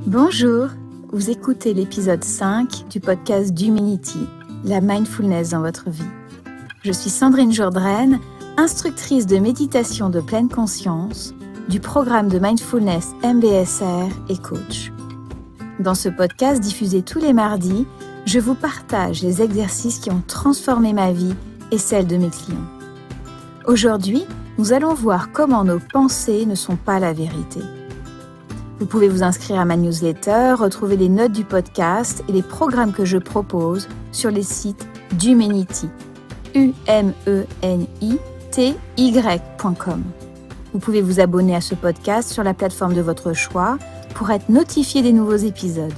Bonjour, vous écoutez l'épisode 5 du podcast d'Humanity, la mindfulness dans votre vie. Je suis Sandrine Jourdraine, instructrice de méditation de pleine conscience du programme de mindfulness MBSR et coach. Dans ce podcast diffusé tous les mardis, je vous partage les exercices qui ont transformé ma vie et celle de mes clients. Aujourd'hui, nous allons voir comment nos pensées ne sont pas la vérité. Vous pouvez vous inscrire à ma newsletter, retrouver les notes du podcast et les programmes que je propose sur les sites d'Humanity, UMENITY.com. Vous pouvez vous abonner à ce podcast sur la plateforme de votre choix pour être notifié des nouveaux épisodes.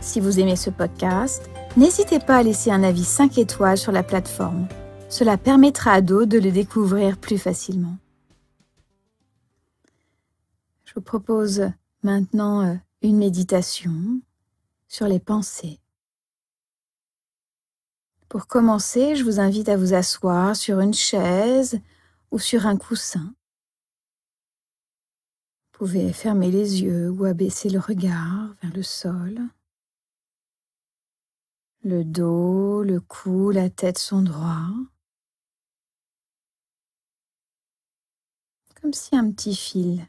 Si vous aimez ce podcast, n'hésitez pas à laisser un avis 5 étoiles sur la plateforme. Cela permettra à d'autres de le découvrir plus facilement. Je vous propose maintenant une méditation sur les pensées. Pour commencer, je vous invite à vous asseoir sur une chaise ou sur un coussin. Vous pouvez fermer les yeux ou abaisser le regard vers le sol. Le dos, le cou, la tête sont droits. Comme si un petit fil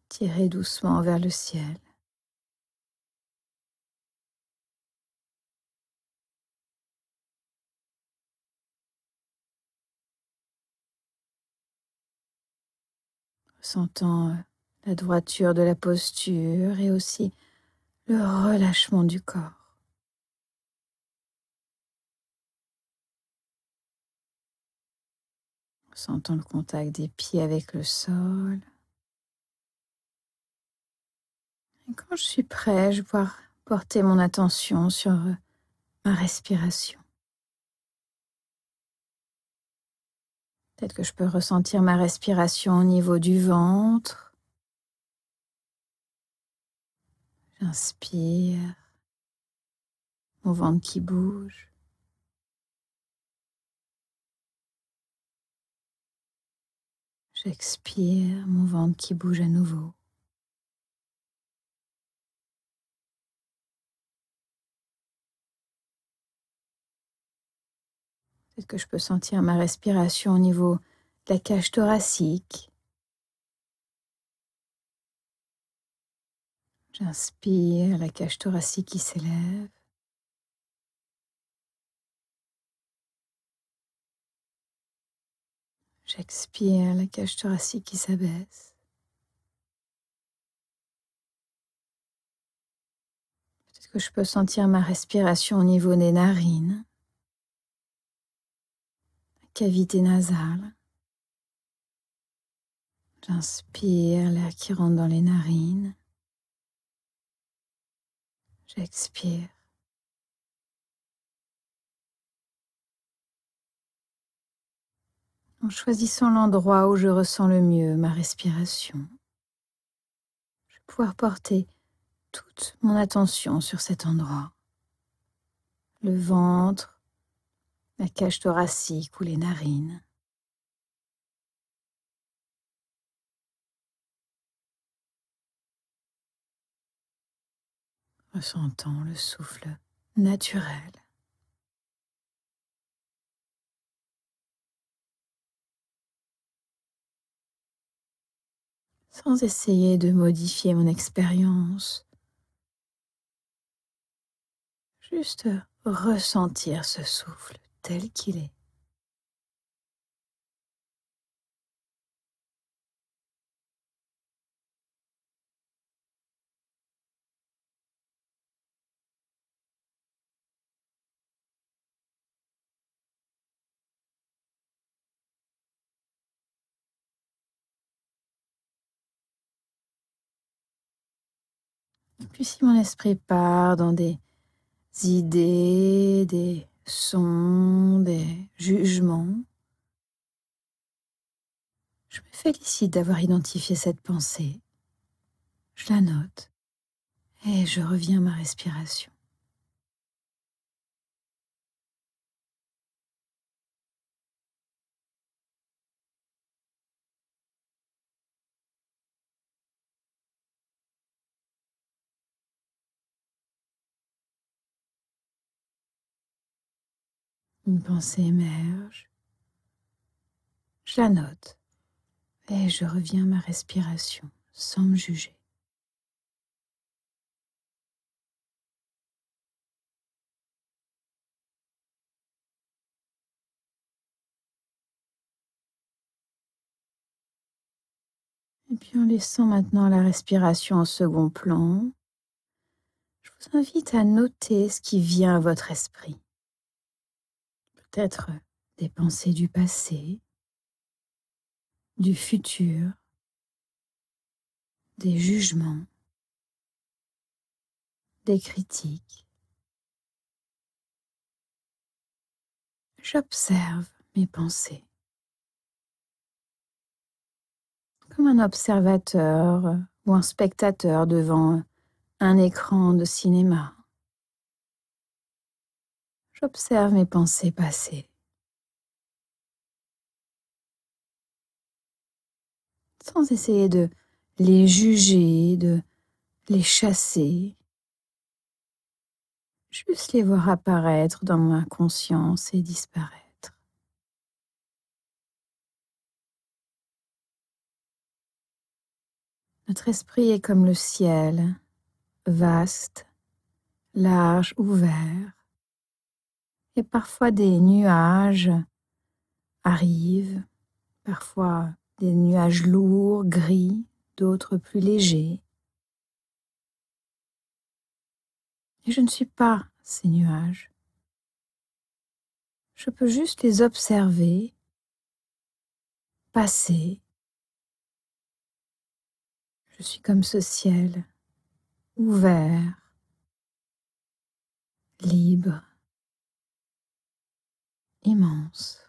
tirait doucement vers le ciel. Ressentant la droiture de la posture et aussi le relâchement du corps. Ressentant le contact des pieds avec le sol. Et quand je suis prêt, je vais pouvoir porter mon attention sur ma respiration. Peut-être que je peux ressentir ma respiration au niveau du ventre. J'inspire, mon ventre qui bouge. J'expire, mon ventre qui bouge à nouveau. Peut-être que je peux sentir ma respiration au niveau de la cage thoracique. J'inspire, la cage thoracique qui s'élève. J'expire, la cage thoracique qui s'abaisse. Peut-être que je peux sentir ma respiration au niveau des narines, la cavité nasale. J'inspire, l'air qui rentre dans les narines. J'expire. En choisissant l'endroit où je ressens le mieux ma respiration, je vais pouvoir porter toute mon attention sur cet endroit. Le ventre, la cage thoracique ou les narines. Ressentant le souffle naturel. Sans essayer de modifier mon expérience. Juste ressentir ce souffle tel qu'il est. Et puis si mon esprit part dans des idées, des sons, des jugements, je me félicite d'avoir identifié cette pensée. Je la note et je reviens à ma respiration. Une pensée émerge. Je la note et je reviens à ma respiration sans me juger. Et puis en laissant maintenant la respiration en second plan, je vous invite à noter ce qui vient à votre esprit. Peut-être des pensées du passé, du futur, des jugements, des critiques. J'observe mes pensées comme un observateur ou un spectateur devant un écran de cinéma. J'observe mes pensées passées, sans essayer de les juger, de les chasser, juste les voir apparaître dans ma conscience et disparaître. Notre esprit est comme le ciel, vaste, large, ouvert, et parfois des nuages arrivent, parfois des nuages lourds, gris, d'autres plus légers. Et je ne suis pas ces nuages. Je peux juste les observer, passer. Je suis comme ce ciel, ouvert, libre, immense.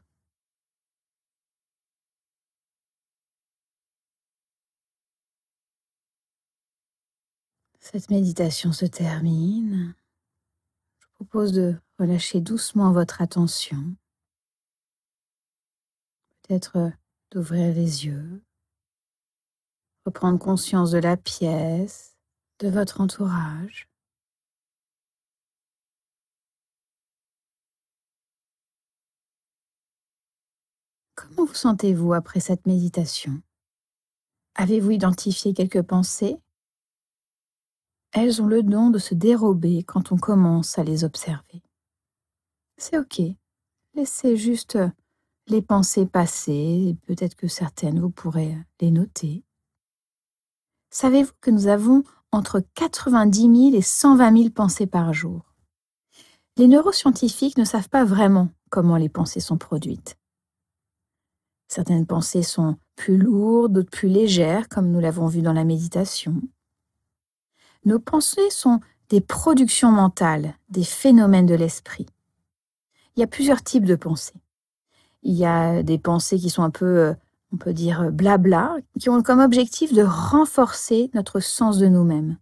Cette méditation se termine. Je vous propose de relâcher doucement votre attention. Peut-être d'ouvrir les yeux, reprendre conscience de la pièce, de votre entourage. Comment vous sentez-vous après cette méditation? Avez-vous identifié quelques pensées? Elles ont le don de se dérober quand on commence à les observer. C'est ok. Laissez juste les pensées passer, et peut-être que certaines, vous pourrez les noter. Savez-vous que nous avons entre 90 000 et 120 000 pensées par jour? Les neuroscientifiques ne savent pas vraiment comment les pensées sont produites. Certaines pensées sont plus lourdes, d'autres plus légères, comme nous l'avons vu dans la méditation. Nos pensées sont des productions mentales, des phénomènes de l'esprit. Il y a plusieurs types de pensées. Il y a des pensées qui sont un peu, on peut dire, blabla, qui ont comme objectif de renforcer notre sens de nous-mêmes.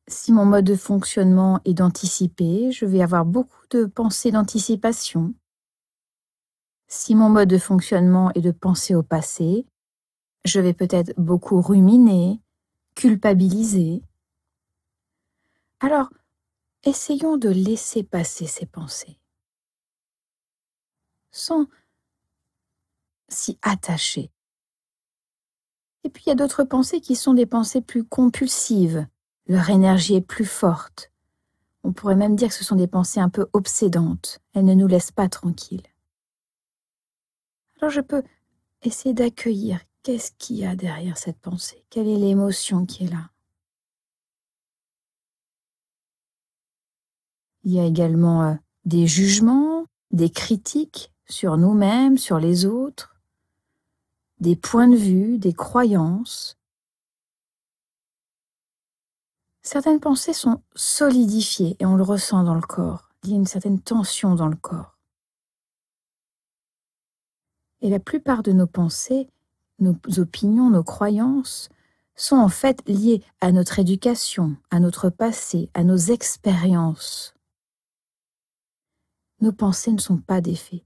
Si mon mode de fonctionnement est d'anticiper, je vais avoir beaucoup de pensées d'anticipation. Si mon mode de fonctionnement est de penser au passé, je vais peut-être beaucoup ruminer, culpabiliser. Alors, essayons de laisser passer ces pensées, sans s'y attacher. Et puis il y a d'autres pensées qui sont des pensées plus compulsives. Leur énergie est plus forte. On pourrait même dire que ce sont des pensées un peu obsédantes. Elles ne nous laissent pas tranquilles. Alors je peux essayer d'accueillir qu'est-ce qu'il y a derrière cette pensée. Quelle est l'émotion qui est là? Il y a également des jugements, des critiques sur nous-mêmes, sur les autres, des points de vue, des croyances. Certaines pensées sont solidifiées et on le ressent dans le corps. Il y a une certaine tension dans le corps. Et la plupart de nos pensées, nos opinions, nos croyances sont en fait liées à notre éducation, à notre passé, à nos expériences. Nos pensées ne sont pas des faits.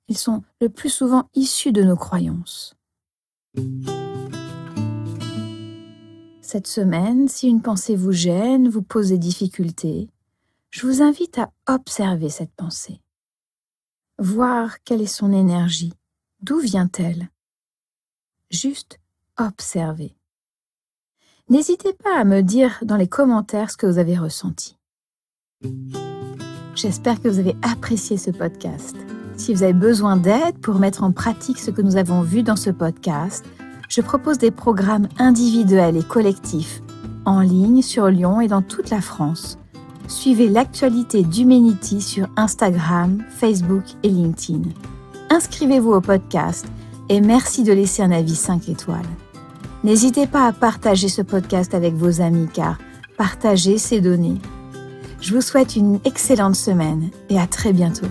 Ils sont le plus souvent issus de nos croyances. Cette semaine, si une pensée vous gêne, vous pose des difficultés, Je vous invite à observer cette pensée. Voir quelle est son énergie, d'où vient-elle? Juste observer. N'hésitez pas à me dire dans les commentaires ce que vous avez ressenti. J'espère que vous avez apprécié ce podcast. Si vous avez besoin d'aide pour mettre en pratique ce que nous avons vu dans ce podcast, je propose des programmes individuels et collectifs en ligne sur Lyon et dans toute la France. Suivez l'actualité d'Humanity sur Instagram, Facebook et LinkedIn. Inscrivez-vous au podcast et merci de laisser un avis 5 étoiles. N'hésitez pas à partager ce podcast avec vos amis car partager, c'est donner. Je vous souhaite une excellente semaine et à très bientôt.